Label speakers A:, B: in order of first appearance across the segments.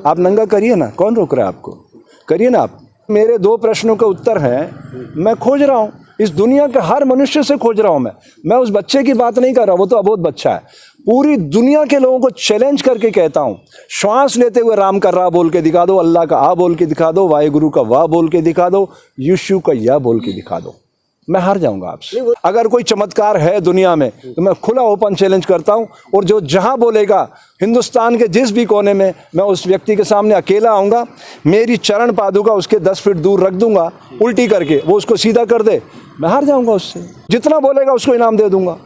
A: आप नंगा करिए ना, कौन रोक रहा है आपको? करिए ना आप। मेरे 2 प्रश्नों का उत्तर है, मैं खोज रहा हूँ, इस दुनिया के हर मनुष्य से खोज रहा हूँ। मैं उस बच्चे की बात नहीं कर रहा, वो तो अबोध बच्चा है। पूरी दुनिया के लोगों को चैलेंज करके कहता हूँ, श्वास लेते हुए राम का रा बोल के दिखा दो, अल्लाह का आ बोल के दिखा दो, वाहेगुरु का वाह बोल के दिखा दो, यीशु का या बोल के दिखा दो, मैं हार जाऊंगा आपसे। अगर कोई चमत्कार है दुनिया में तो मैं खुला ओपन चैलेंज करता हूं, और जो जहां बोलेगा हिंदुस्तान के जिस भी कोने में, मैं उस व्यक्ति के सामने अकेला आऊंगा, मेरी चरण पादुका उसके 10 फीट दूर रख दूंगा उल्टी करके, वो उसको सीधा कर दे, मैं हार जाऊंगा उससे। जितना बोलेगा उसको इनाम दे दूंगा,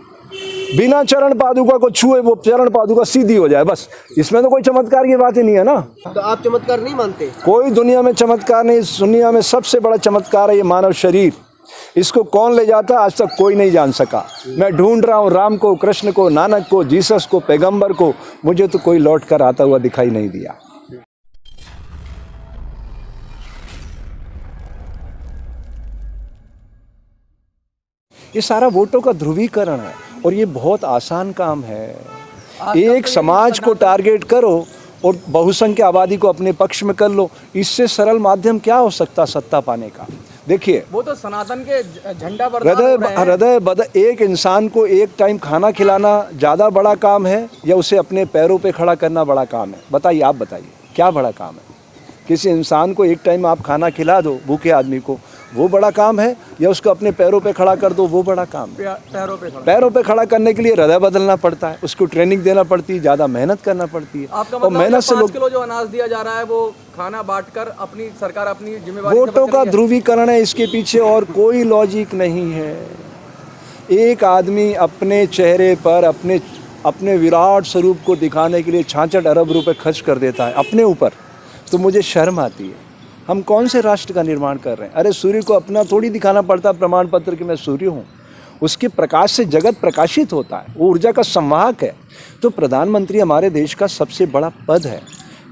A: बिना चरण पादुका को छुए वो चरण पादुका सीधी हो जाए, बस। इसमें तो कोई चमत्कार की बात ही नहीं है ना।
B: तो आप चमत्कार नहीं मानते? कोई
A: दुनिया में चमत्कार नहीं। दुनिया में सबसे बड़ा चमत्कार है ये मानव शरीर। इसको कौन ले जाता आज तक कोई नहीं जान सका। मैं ढूंढ रहा हूँ राम को, कृष्ण को, नानक को, जीसस को, पैगंबर को, मुझे तो कोई लौट कर आता हुआ दिखाई नहीं दिया। ये सारा वोटों का ध्रुवीकरण है, और ये बहुत आसान काम है। एक समाज को टारगेट करो और बहुसंख्य आबादी को अपने पक्ष में कर लो, इससे सरल माध्यम क्या हो सकता सत्ता पाने का? देखिए,
B: वो तो सनातन के झंडा
A: हृदय एक इंसान को एक टाइम खाना खिलाना ज़्यादा बड़ा काम है, या उसे अपने पैरों पे खड़ा करना बड़ा काम है? बताइए, आप बताइए, क्या बड़ा काम है? किसी इंसान को एक टाइम आप खाना खिला दो भूखे आदमी को, वो बड़ा काम है, या उसको अपने पैरों पे खड़ा कर दो, वो बड़ा काम है? पैरों पे खड़ा करने के लिए हृदय बदलना पड़ता है, उसको ट्रेनिंग देना पड़ती है, ज़्यादा मेहनत करना पड़ती है।
B: और मेहनत से 5 किलो जो अनाज दिया जा रहा है वो खाना बांटकर अपनी सरकार अपनी जिम्मेवारी
A: वोटों का ध्रुवीकरण है, इसके पीछे और कोई लॉजिक नहीं है। एक आदमी अपने चेहरे पर अपने विराट स्वरूप को दिखाने के लिए 66 अरब रुपए खर्च कर देता है अपने ऊपर, तो मुझे शर्म आती है। हम कौन से राष्ट्र का निर्माण कर रहे हैं? अरे सूर्य को अपना थोड़ी दिखाना पड़ता प्रमाण पत्र कि मैं सूर्य हूँ, उसके प्रकाश से जगत प्रकाशित होता है, वो ऊर्जा का संवाहक है। तो प्रधानमंत्री हमारे देश का सबसे बड़ा पद है,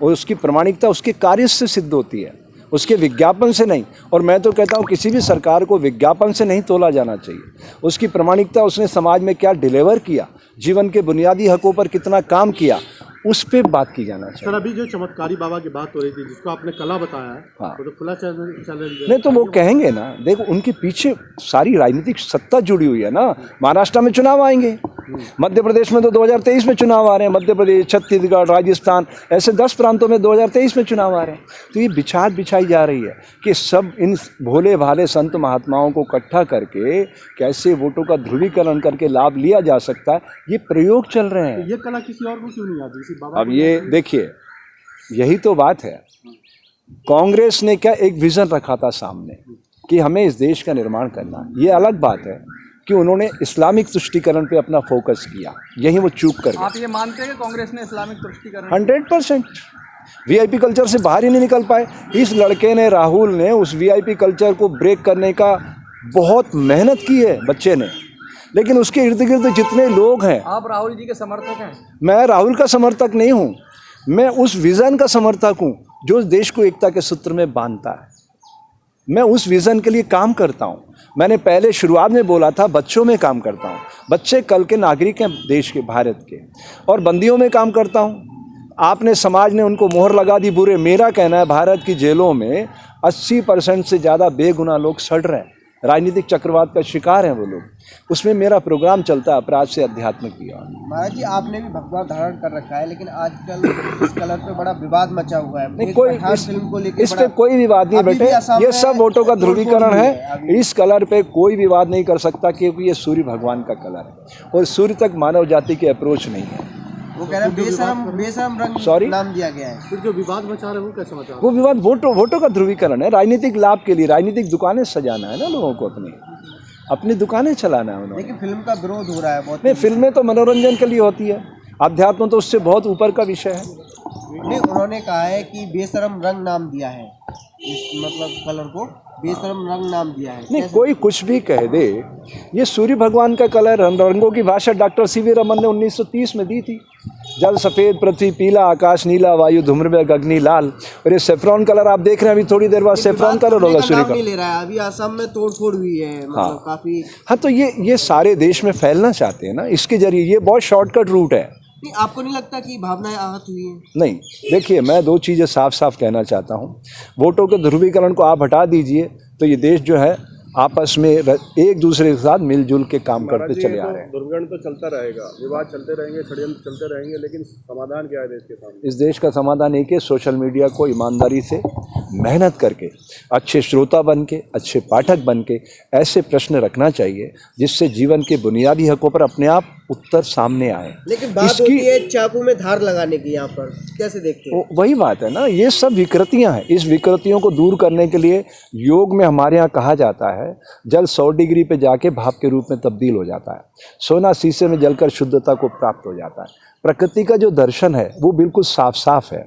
A: और उसकी प्रामाणिकता उसके कार्य से सिद्ध होती है, उसके विज्ञापन से नहीं। और मैं तो कहता हूँ किसी भी सरकार को विज्ञापन से नहीं तोला जाना चाहिए। उसकी प्रामाणिकता, उसने समाज में क्या डिलीवर किया, जीवन के बुनियादी हकों पर कितना काम किया, उस पे बात की जाना चाहिए।
C: सर, अभी जो चमत्कारी बाबा की बात हो रही थी, जिसको आपने कला बताया है,
A: हाँ,
C: तो खुला चैलेंज
A: नहीं तो वो कहेंगे ना, देखो उनके पीछे सारी राजनीतिक सत्ता जुड़ी हुई है ना। महाराष्ट्र में चुनाव आएंगे, मध्य प्रदेश में तो 2023 में चुनाव आ रहे हैं, मध्य प्रदेश, छत्तीसगढ़, राजस्थान, ऐसे 10 प्रांतों में 2023 में चुनाव आ रहे हैं। तो ये बिछाद बिछाई जा रही है कि सब इन भोले भाले संत महात्माओं को इकट्ठा करके कैसे वोटों का ध्रुवीकरण करके लाभ लिया जा सकता है, ये प्रयोग चल रहे हैं।
C: ये कला किसी और को क्यों नहीं आती?
A: अब ये देखिए, यही तो बात है। कांग्रेस ने क्या एक विजन रखा था सामने कि हमें इस देश का निर्माण करना। ये अलग बात है कि उन्होंने इस्लामिक तुष्टीकरण पे अपना फोकस किया, यही वो चूक कर गए।
B: आप ये मानते हैं कि कांग्रेस ने इस्लामिक तुष्टीकरण?
A: 100%। वीआईपी कल्चर से बाहर ही नहीं निकल पाए। इस लड़के ने, राहुल ने, उस वीआईपी कल्चर को ब्रेक करने का बहुत मेहनत की है बच्चे ने, लेकिन उसके इर्द गिर्द जितने लोग हैं।
B: आप राहुल जी के समर्थक हैं?
A: मैं राहुल का समर्थक नहीं हूँ, मैं उस विज़न का समर्थक हूँ जो देश को एकता के सूत्र में बांधता है। मैं उस विज़न के लिए काम करता हूँ। मैंने पहले शुरुआत में बोला था, बच्चों में काम करता हूँ। बच्चे कल के नागरिक हैं देश के, भारत के, और बंदियों में काम करता हूँ। आपने, समाज ने उनको मोहर लगा दी बुरे। मेरा कहना है भारत की जेलों में 80% से ज़्यादा बेगुनाह लोग सड़ रहे हैं, राजनीतिक चक्रवात का शिकार हैं वो लोग। उसमें मेरा प्रोग्राम चलता है अपराध से अध्यात्म की ओर।
B: महाराज जी, आपने भी भगवा धारण कर रखा है, लेकिन आजकल इस कलर पे बड़ा विवाद मचा हुआ है।
A: नहीं, कोई फिल्म को लेकर इस पे कोई विवाद नहीं बेटे, ये सब वोटों का ध्रुवीकरण है। इस कलर पे कोई विवाद नहीं कर सकता, क्योंकि ये सूर्य भगवान का कलर है, और सूर्य तक मानव जाति की अप्रोच नहीं है।
B: वो कह रहे हैं बेशरम रंग नाम दिया गया है।
C: फिर जो विवाद मचा रहे हो कैसे मचा?
A: वो विवाद वोटों का ध्रुवीकरण है, राजनीतिक लाभ के लिए। राजनीतिक दुकानें सजाना है ना लोगों को, अपनी दुकानें चलाना है उन्होंने।
B: लेकिन फिल्म का विरोध हो रहा है बहुत।
A: नहीं, फिल्में तो मनोरंजन के लिए होती है, अध्यात्म तो उससे बहुत ऊपर का विषय है।
B: नहीं, उन्होंने कहा है कि बेशरम रंग नाम दिया है, इस मतलब कलर को बेशरम रंग नाम दिया है।
A: नहीं, कोई कुछ भी कह दे, ये सूर्य भगवान का कलर। रंगों की भाषा डॉक्टर सीवी रमन ने 1930 में दी थी। जल सफ़ेद, पृथ्वी पीला, आकाश नीला, वायु धूम्रवेग, अग्नि लाल। और ये सेफ्रॉन कलर आप देख रहे हैं, अभी थोड़ी देर बाद सेफ्रॉन कलर होगा सूर्य का।
B: नहीं ले रहा है, अभी असम में तोड़-फोड़ हुई है, मतलब काफी।
A: हाँ, तो ये सारे देश में फैलना चाहते हैं ना इसके जरिए। ये बहुत शॉर्टकट रूट है।
B: नहीं, आपको नहीं लगता कि भावनाएं आहत हुई हैं?
A: नहीं, देखिए मैं दो चीज़ें साफ साफ कहना चाहता हूँ। वोटों के ध्रुवीकरण को आप हटा दीजिए तो ये देश जो है आपस में एक दूसरे के साथ मिलजुल के काम करते चले आ रहे हैं।
C: दुर्गण तो चलता रहेगा, विवाद चलते रहेंगे, षड्यंत्र चलते रहेंगे, लेकिन समाधान क्या है देश के सामने?
A: इस देश का समाधान एक है, सोशल मीडिया को ईमानदारी से मेहनत करके अच्छे श्रोता बन के, अच्छे पाठक बन के ऐसे प्रश्न रखना चाहिए जिससे जीवन के बुनियादी हकों पर अपने आप उत्तर सामने आए।
B: लेकिन बात होती है चाकू में धार लगाने की, यहाँ पर कैसे देखते हैं?
A: वही बात है ना, ये सब विकृतियां हैं। इस विकृतियों को दूर करने के लिए योग में हमारे यहाँ कहा जाता है जल 100 डिग्री पे जाके भाप के रूप में तब्दील हो जाता है, सोना शीशे में जलकर शुद्धता को प्राप्त हो जाता है। प्रकृति का जो दर्शन है वो बिल्कुल साफ साफ है।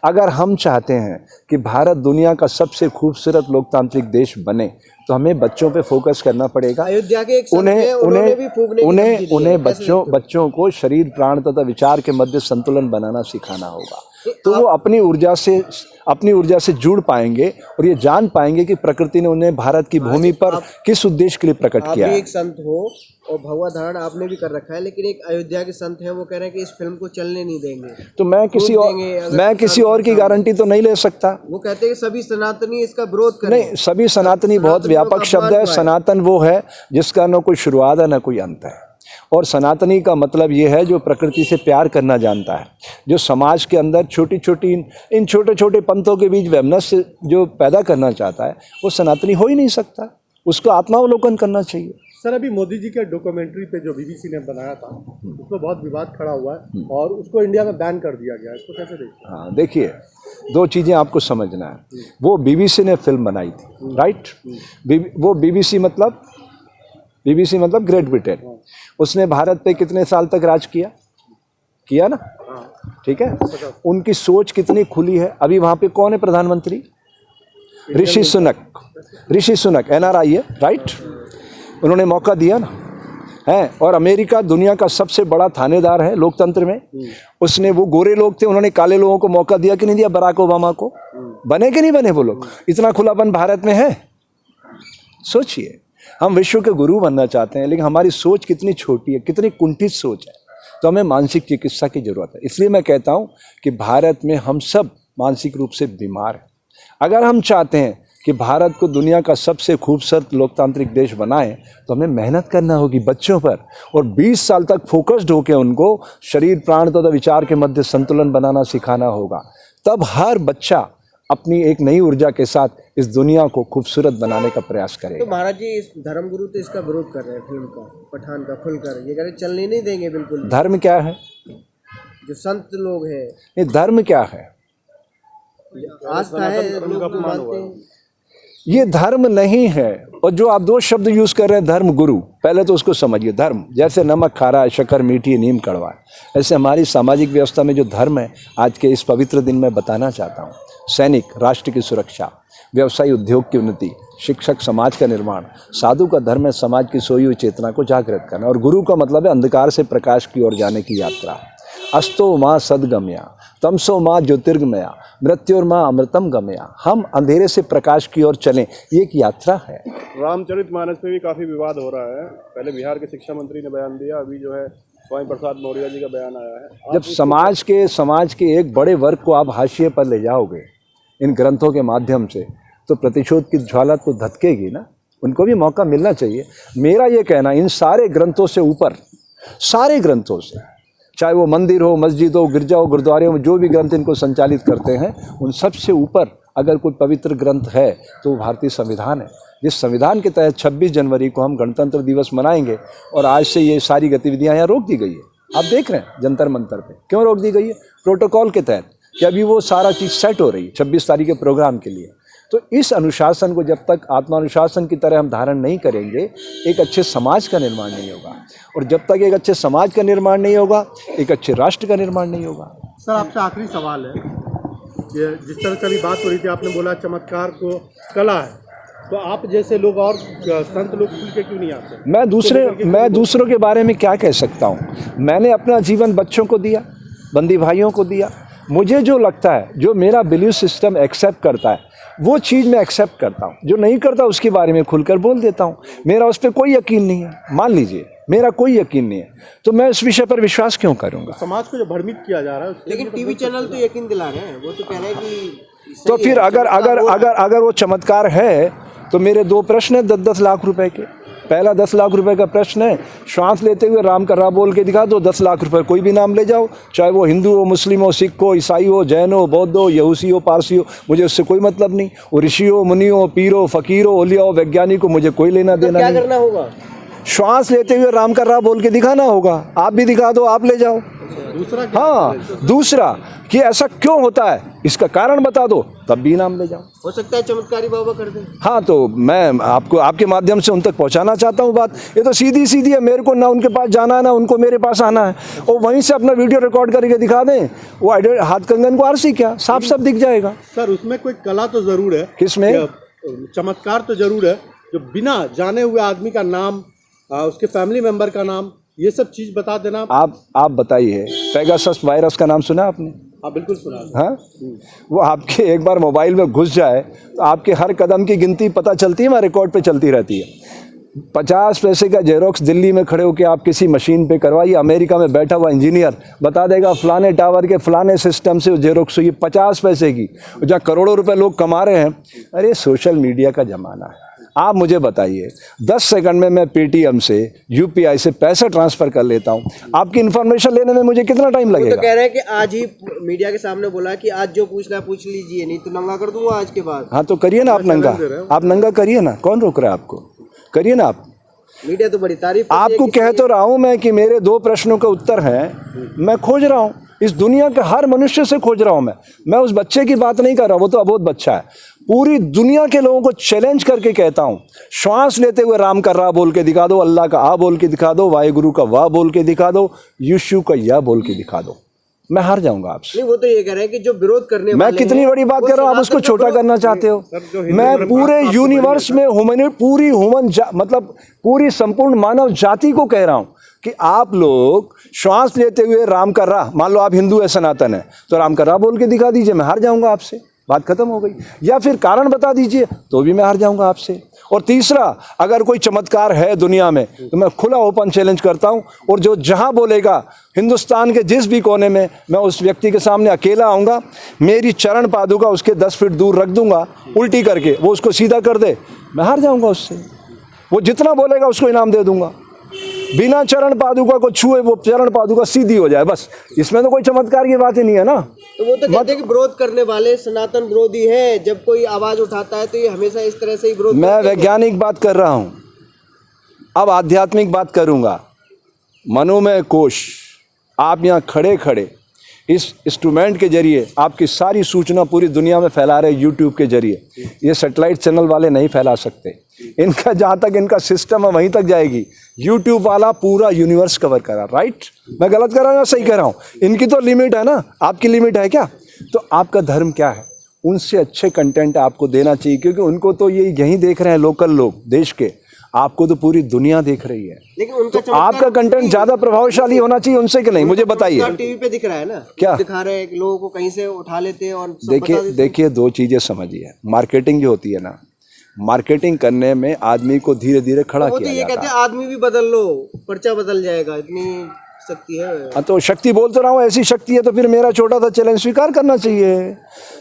A: अगर हम चाहते हैं कि भारत दुनिया का सबसे खूबसूरत लोकतांत्रिक देश बने तो हमें बच्चों पे फोकस करना पड़ेगा।
B: अयोध्या के एक संत हैं, उन्होंने भी फूकने की धमकी दी है।
A: उन्हें
B: कैसे देखते हो?
A: बच्चों को शरीर प्राण तथा विचार के मध्य संतुलन बनाना सिखाना होगा, तो वो अपनी ऊर्जा से जुड़ पाएंगे और ये जान पाएंगे कि प्रकृति ने उन्हें भारत की भूमि पर किस उद्देश्य के लिए प्रकट किया
B: आप भी
A: है।
B: एक संत हो और भगवा धारण आपने भी कर रखा है, लेकिन एक अयोध्या के संत हैं, वो कह रहे हैं कि इस फिल्म को चलने नहीं देंगे।
A: तो मैं किसी और की गारंटी तो नहीं ले सकता।
B: वो कहते हैं कि सभी सनातनी इसका विरोध करें।
A: नहीं, सभी सनातनी बहुत व्यापक शब्द है। सनातन वो है जिसका न कोई शुरुआत है न कोई अंत है, और सनातनी का मतलब ये है जो प्रकृति से प्यार करना जानता है, जो समाज के अंदर इन छोटे छोटे पंथों के बीच वैमनस्य जो पैदा करना चाहता है, वो सनातनी हो ही नहीं सकता। उसको आत्मावलोकन करना चाहिए।
C: सर, अभी मोदी जी के डॉक्यूमेंट्री पे जो बीबीसी ने बनाया था उसमें बहुत विवाद खड़ा हुआ है और उसको इंडिया में बैन कर दिया गया है, इसको कैसे देखते हैं?
A: हाँ, देखिए दो चीज़ें आपको समझना है। वो बीबीसी ने फिल्म बनाई थी, राइट। वो बीबीसी मतलब ग्रेट ब्रिटेन। उसने भारत पे कितने साल तक राज किया ना, ठीक है। उनकी सोच कितनी खुली है। अभी वहाँ पे कौन है प्रधानमंत्री? ऋषि सुनक NRI है, राइट। उन्होंने मौका दिया ना, है। और अमेरिका दुनिया का सबसे बड़ा थानेदार है लोकतंत्र में। उसने, वो गोरे लोग थे, उन्होंने काले लोगों को मौका दिया कि नहीं दिया? बराक ओबामा को बने कि नहीं बने वो लोग? इतना खुलापन भारत में है। सोचिए, हम विश्व के गुरु बनना चाहते हैं, लेकिन हमारी सोच कितनी छोटी है, कितनी कुंठित सोच है। तो हमें मानसिक चिकित्सा की जरूरत है। इसलिए मैं कहता हूँ कि भारत में हम सब मानसिक रूप से बीमार हैं। अगर हम चाहते हैं कि भारत को दुनिया का सबसे खूबसूरत लोकतांत्रिक देश बनाएं तो हमें मेहनत करना होगी बच्चों पर, और 20 साल तक फोकस्ड होकर उनको शरीर प्राण तथा विचार के मध्य संतुलन बनाना सिखाना होगा। तब हर बच्चा अपनी एक नई ऊर्जा के साथ इस दुनिया को खूबसूरत बनाने का प्रयास करेगा।
B: तो महाराज जी, इस धर्मगुरु तो इसका विरोध कर रहे हैं, फिल्म का, पठान का, खुलकर ये कह रहे चलने नहीं देंगे बिल्कुल।
A: धर्म क्या है?
B: जो संत लोग हैं,
A: ये धर्म क्या है?
B: आस्था है, लोग मानते हैं।
A: ये धर्म नहीं है। और जो आप दो शब्द यूज कर रहे हैं, धर्म गुरु, पहले तो उसको समझिए। धर्म जैसे नमक खारा है, शक्कर मीठी है, नीम कड़वा है, ऐसे हमारी सामाजिक व्यवस्था में जो धर्म है, आज के इस पवित्र दिन में बताना चाहता हूँ। सैनिक राष्ट्र की सुरक्षा, व्यवसायी उद्योग की उन्नति, शिक्षक समाज का निर्माण। साधु का धर्म है समाज की सोई हुई चेतना को जागृत करना, और गुरु का मतलब है अंधकार से प्रकाश की ओर जाने की यात्रा। अस्तो माँ सदगम्या, तमसो माँ ज्योतिर्गमया, मृत्योर्माँ अमृतम गमया। हम अंधेरे से प्रकाश की ओर चलें, ये एक यात्रा है।
C: रामचरितमानस पे भी काफ़ी विवाद हो रहा है। पहले बिहार के शिक्षा मंत्री ने बयान दिया, अभी जो है स्वामी प्रसाद मौर्य जी का बयान आया है।
A: जब समाज के एक बड़े वर्ग को आप हाशिए पर ले जाओगे इन ग्रंथों के माध्यम से, तो प्रतिशोध की ज्वाला तो धधकेगी ना। उनको भी मौका मिलना चाहिए। मेरा ये कहना, इन सारे ग्रंथों से ऊपर, सारे ग्रंथों से, चाहे वो मंदिर हो, मस्जिद हो, गिरजा हो, गुरुद्वारे हो, जो भी ग्रंथ इनको संचालित करते हैं, उन सब से ऊपर अगर कोई पवित्र ग्रंथ है तो वो भारतीय संविधान है। जिस संविधान के तहत 26 जनवरी को हम गणतंत्र दिवस मनाएंगे, और आज से ये सारी गतिविधियां यहाँ रोक दी गई है। आप देख रहे हैं जंतर मंतर पे क्यों रोक दी गई है? प्रोटोकॉल के तहत, कि अभी वो सारा चीज़ सेट हो रही है 26 तारीख के प्रोग्राम के लिए। तो इस अनुशासन को जब तक आत्मानुशासन की तरह हम धारण नहीं करेंगे, एक अच्छे समाज का निर्माण नहीं होगा, और जब तक एक अच्छे समाज का निर्माण नहीं होगा, एक अच्छे राष्ट्र का निर्माण नहीं होगा।
C: सर, आपसे आखिरी सवाल है, ये जिस तरह से अभी बात हो रही थी, आपने बोला चमत्कार को कला है, तो आप जैसे लोग और संत लोग खुल के क्यों नहीं आते?
A: मैं दूसरों के बारे में क्या कह सकता हूँ? मैंने अपना जीवन बच्चों को दिया, बंदी भाइयों को दिया, मुझे जो लगता है, जो मेरा बिलीफ सिस्टम एक्सेप्ट करता है, वो चीज़ मैं एक्सेप्ट करता हूँ। जो नहीं करता उसके बारे में खुलकर बोल देता हूँ। मेरा उस पर कोई यकीन नहीं है, मान लीजिए मेरा कोई यकीन नहीं है, तो मैं उस विषय पर विश्वास क्यों करूँगा?
C: समाज को जो भ्रमित किया जा रहा है
B: लेकिन टीवी चैनल तो यकीन दिला रहे हैं, वो तो कह रहे हैं कि
A: तो फिर अगर वो चमत्कार है तो मेरे दो प्रश्न हैं 10-10 लाख रुपए के। पहला 10 लाख रुपए का प्रश्न है, श्वास लेते हुए राम का रा बोल के दिखा दो, 10 लाख रुपए कोई भी नाम ले जाओ, चाहे वो हिंदू हो, मुस्लिम हो, सिख हो, ईसाई हो, जैन हो, बौद्ध हो, यहूसी हो, पारसी हो, मुझे उससे कोई मतलब नहीं। वो ऋषि हो, मुनि हो, पीर हो, फकीर हो, ओलिया हो, वैज्ञानिक हो, मुझे कोई लेना देना
B: क्या
A: नहीं।
B: करना होगा?
A: श्वास लेते हुए राम का रा बोल के दिखाना होगा। आप भी दिखा दो, आप ले जाओ।
C: दूसरा क्या?
A: हाँ, दूसरा कि ऐसा क्यों होता है, इसका कारण बता दो, तब भी नाम ले जाओ।
B: हो सकता है चमत्कारी बाबा कर दें।
A: हाँ, तो मैं आपको आपके माध्यम से उन तक पहुंचाना चाहता हूँ बात। ये तो सीधी सीधी है, मेरे को ना उनके पास जाना है ना उनको मेरे पास आना है, और वहीं से अपना वीडियो रिकॉर्ड करके दिखा दें। वो हाथ कंगन को आरसी क्या साफ साफ दिख जाएगा।
C: सर उसमें कोई कला तो जरूर है,
A: किसमें?
C: चमत्कार तो जरूर है, जो बिना जाने हुए आदमी का नाम, उसके फैमिली मेंबर का नाम, ये सब चीज बता देना।
A: आप बताइए, पेगासस वायरस का नाम सुना आपने?
C: हाँ बिल्कुल सुना।
A: हाँ, वो आपके एक बार मोबाइल में घुस जाए तो आपके हर कदम की गिनती पता चलती है, वहाँ रिकॉर्ड पे चलती रहती है। 50 पैसे का जेरोक्स दिल्ली में खड़े होकर आप किसी मशीन पे करवाइए, अमेरिका में बैठा हुआ इंजीनियर बता देगा फलाने टावर के फलाने सिस्टम से जेरोक्स हुई 50 पैसे की, जहाँ करोड़ों रुपए लोग कमा रहे हैं। अरे सोशल मीडिया का ज़माना है। आप मुझे बताइए, 10 सेकंड में मैं पेटीएम से, यूपीआई से पैसा ट्रांसफ़र कर लेता हूँ। आपकी इन्फॉर्मेशन लेने में मुझे कितना टाइम लगेगा?
B: तो कह रहे हैं कि आज ही मीडिया के सामने बोला कि आज जो पूछना है पूछ लीजिए, नहीं तो नंगा कर दूंगा आज के बाद।
A: हाँ, तो करिए ना आप नंगा, आप नंगा करिए ना, कौन रोक रहा है आपको? करिए ना आप।
B: मीडिया तो बड़ी तारीफ
A: आपको कह तो रहा हूँ मैं कि मेरे 2 प्रश्नों का उत्तर हैं, मैं खोज रहा हूँ। इस दुनिया के हर मनुष्य से खोज रहा हूँ मैं उस बच्चे की बात नहीं कर रहा, वो तो अबोध बच्चा है। पूरी दुनिया के लोगों को चैलेंज करके कहता हूँ, श्वास लेते हुए राम का रा बोल के दिखा दो, अल्लाह का आ बोल के दिखा दो, वाहेगुरु का वाह बोल के दिखा दो, यीशु का या बोल के दिखा दो, मैं हार जाऊंगा आपसे।
B: नहीं, वो तो ये कह रहे हैं कि जो विरोध करने
A: मैं
B: वाले
A: कितनी
B: हैं,
A: बड़ी बात कर रहा हूँ, आप उसको छोटा करना चाहते हो। मैं पूरे यूनिवर्स में पूरी मतलब पूरी संपूर्ण मानव जाति को कह रहा हूँ कि आप लोग श्वास लेते हुए राम का रा, मान लो आप हिंदू है, सनातन है, तो राम का रा बोल के दिखा दीजिए, मैं हार जाऊंगा आपसे, बात खत्म हो गई। या फिर कारण बता दीजिए, तो भी मैं हार जाऊंगा आपसे। और तीसरा, अगर कोई चमत्कार है दुनिया में तो मैं खुला ओपन चैलेंज करता हूं, और जो जहां बोलेगा हिंदुस्तान के जिस भी कोने में, मैं उस व्यक्ति के सामने अकेला आऊँगा, मेरी चरण पादुका उसके 10 फीट दूर रख दूंगा उल्टी करके, वो उसको सीधा कर दे, मैं हार जाऊँगा उससे। वो जितना बोलेगा उसको इनाम दे दूंगा, बिना चरण पादुका को छुए वो चरण पादुका सीधी हो जाए, बस। इसमें तो कोई चमत्कार की बात ही नहीं है ना।
B: तो वो तो कहते हैं कि विरोध करने वाले सनातन विरोधी है, जब कोई आवाज उठाता है तो ये हमेशा इस तरह से ही विरोध।
A: मैं वैज्ञानिक बात कर रहा हूं, अब आध्यात्मिक बात करूंगा। मनोमय कोश, आप यहाँ खड़े खड़े इस इंस्ट्रूमेंट के जरिए आपकी सारी सूचना पूरी दुनिया में फैला रहे, यूट्यूब के जरिए। ये सैटेलाइट चैनल वाले नहीं फैला सकते, इनका जहाँ तक इनका सिस्टम है वहीं तक जाएगी। यूट्यूब वाला पूरा यूनिवर्स कवर करा, राइट? मैं गलत कर रहा हूँ या सही कह रहा हूँ? इनकी तो लिमिट है ना, आपकी लिमिट है क्या? तो आपका धर्म क्या है? उनसे अच्छे कंटेंट आपको देना चाहिए, क्योंकि उनको तो ये यहीं देख रहे हैं लोकल लोग देश के, आपको तो पूरी दुनिया देख रही है।
B: लेकिन उनका
A: तो आपका कंटेंट ज्यादा प्रभावशाली होना चाहिए उनसे कि नहीं, मुझे बताइए।
B: टीवी पे दिख रहा है ना,
A: क्या
B: दिखा रहे हैं कि लोगों को कहीं से उठा लेते हैं और सब बता देते हैं।
A: देखिए 2 चीजें समझिए। मार्केटिंग जो होती है ना, मार्केटिंग करने में आदमी को धीरे धीरे खड़ा
B: वो तो
A: किया
B: ये
A: जाता
B: कहते
A: है।
B: हैं आदमी भी बदल लो, पर्चा बदल जाएगा, इतनी शक्ति है।
A: हाँ, तो शक्ति बोल तो रहा हूँ, ऐसी शक्ति है तो फिर मेरा छोटा सा चैलेंज स्वीकार करना चाहिए।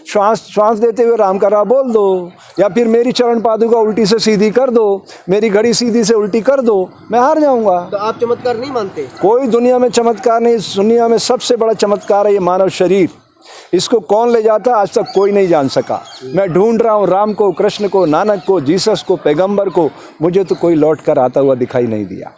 A: श्वास देते हुए राम का रा बोल दो, या फिर मेरी चरण पादुका उल्टी से सीधी कर दो, मेरी घड़ी सीधी से उल्टी कर दो, मैं हार जाऊंगा।
B: तो आप चमत्कार नहीं मानते?
A: कोई दुनिया में चमत्कार नहीं, दुनिया में सबसे बड़ा चमत्कार है ये मानव शरीर। इसको कौन ले जाता आज तक कोई नहीं जान सका। मैं ढूंढ रहा हूँ राम को, कृष्ण को, नानक को, जीसस को, पैगंबर को, मुझे तो कोई लौट कर आता हुआ दिखाई नहीं दिया।